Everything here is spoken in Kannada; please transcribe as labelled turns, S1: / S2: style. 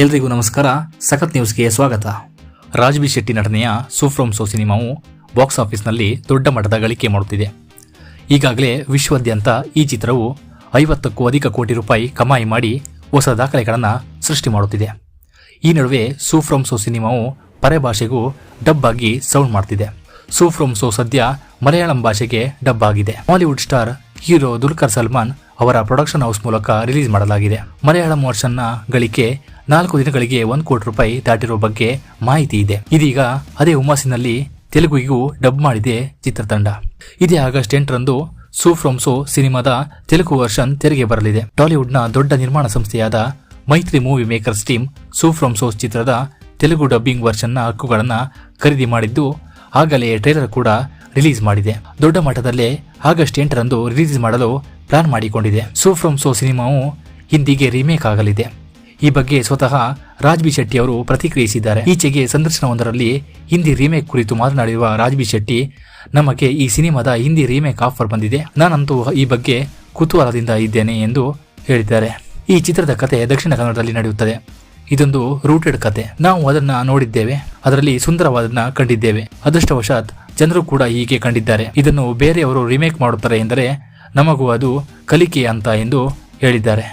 S1: ಎಲ್ರಿಗೂ ನಮಸ್ಕಾರ. ಸಖತ್ ನ್ಯೂಸ್ಗೆ ಸ್ವಾಗತ. ರಾಜ್ಬಿ ಶೆಟ್ಟಿ ನಟನೆಯ ಸೂಫ್ರಮ್ ಸೋ ಸಿನಿಮಾವು ಬಾಕ್ಸ್ ಆಫೀಸ್ನಲ್ಲಿ ದೊಡ್ಡ ಮಟ್ಟದ ಗಳಿಕೆ ಮಾಡುತ್ತಿದೆ. ಈಗಾಗಲೇ ವಿಶ್ವಾದ್ಯಂತ ಈ ಚಿತ್ರವು 50ಕ್ಕೂ ಅಧಿಕ ಕೋಟಿ ರೂಪಾಯಿ ಕಮಾಯಿ ಮಾಡಿ ಹೊಸ ದಾಖಲೆಗಳನ್ನು ಸೃಷ್ಟಿ ಮಾಡುತ್ತಿದೆ. ಈ ನಡುವೆ ಸೂಫ್ರಮ್ ಸೋ ಸಿನಿಮಾವು ಪರಭಾಷೆಗೂ ಡಬ್ ಆಗಿ ಸೌಂಡ್ ಮಾಡ್ತಿದೆ. ಸೂಫ್ರಮ್ ಸೋ ಸದ್ಯ ಮಲಯಾಳಂ ಭಾಷೆಗೆ ಡಬ್ ಆಗಿದೆ. Bollywood star hero Dulquer Salman ಅವರ ಪ್ರೊಡಕ್ಷನ್ ಹೌಸ್ ಮೂಲಕ ರಿಲೀಸ್ ಮಾಡಲಾಗಿದೆ. ಮಲಯಾಳಂ ವರ್ಷನ್ನ ಗಳಿಕೆ 4 ದಿನಗಳಿಗೆ 1 ಕೋಟಿ ರೂಪಾಯಿ ದಾಟಿರುವ ಬಗ್ಗೆ ಮಾಹಿತಿ ಇದೆ. ಇದೀಗ ಅದೇ ಹುಮ್ಮಸ್ಸಿನಲ್ಲಿ ತೆಲುಗುಗೂ ಡಬ್ ಮಾಡಿದೆ ಚಿತ್ರತಂಡ. ಇದೇ ಆಗಸ್ಟ್ 8ರಂದು ಸೂಫ್ರಮ್ ಸೋ ಸಿನಿಮಾದ ತೆಲುಗು ವರ್ಷನ್ ತೆರೆಗೆ ಬರಲಿದೆ. ಟಾಲಿವುಡ್ನ ದೊಡ್ಡ ನಿರ್ಮಾಣ ಸಂಸ್ಥೆಯಾದ ಮೈತ್ರಿ ಮೂವಿ ಮೇಕರ್ಸ್ ಟೀಮ್ ಸೂಫ್ರಮ್ ಸೋ ಚಿತ್ರದ ತೆಲುಗು ಡಬ್ಬಿಂಗ್ ವರ್ಷನ್ನ ಹಕ್ಕುಗಳನ್ನು ಖರೀದಿ ಮಾಡಿದ್ದು, ಆಗಲೇ ಟ್ರೇಲರ್ ಕೂಡ ರಿಲೀಸ್ ಮಾಡಿದೆ. ದೊಡ್ಡ ಮಟ್ಟದಲ್ಲೇ ಆಗಸ್ಟ್ 8ರಂದು ರಿಲೀಸ್ ಮಾಡಲು ಪ್ಲಾನ್ ಮಾಡಿಕೊಂಡಿದೆ. ಸೂಫ್ರಮ್ ಸೋ ಸಿನಿಮಾವು ಹಿಂದಿಗೆ ರೀಮೇಕ್ ಆಗಲಿದೆ. ಈ ಬಗ್ಗೆ ಸ್ವತಃ ರಾಜ್ಬಿ ಶೆಟ್ಟಿ ಅವರು ಪ್ರತಿಕ್ರಿಯಿಸಿದ್ದಾರೆ. ಈಚೆಗೆ ಸಂದರ್ಶನವೊಂದರಲ್ಲಿ ಹಿಂದಿ ರೀಮೇಕ್ ಕುರಿತು ಮಾತನಾಡಿರುವ ರಾಜ್ಬಿ ಶೆಟ್ಟಿ, ನಮಗೆ ಈ ಸಿನಿಮಾದ ಹಿಂದಿ ರೀಮೇಕ್ ಆಫರ್ ಬಂದಿದೆ, ನಾನಂತೂ ಈ ಬಗ್ಗೆ ಕುತೂಹಲದಿಂದ ಇದ್ದೇನೆ ಎಂದು ಹೇಳಿದ್ದಾರೆ. ಈ ಚಿತ್ರದ ಕತೆ ದಕ್ಷಿಣ ಕನ್ನಡದಲ್ಲಿ ನಡೆಯುತ್ತದೆ. ಇದೊಂದು ರೂಟೆಡ್ ಕತೆ. ನಾವು ಅದನ್ನ ನೋಡಿದ್ದೇವೆ, ಅದರಲ್ಲಿ ಸುಂದರವಾದನ್ನ ಕಂಡಿದ್ದೇವೆ. ಅದೃಷ್ಟವಶಾತ್ ಜನರು ಕೂಡ ಹೀಗೆ ಕಂಡಿದ್ದಾರೆ. ಇದನ್ನು ಬೇರೆಯವರು ರೀಮೇಕ್ ಮಾಡುತ್ತಾರೆ ಎಂದರೆ ನಮಗೂ ಅದು ಕಲಿಕೆ ಅಂತ ಎಂದು ಹೇಳಿದ್ದಾರೆ.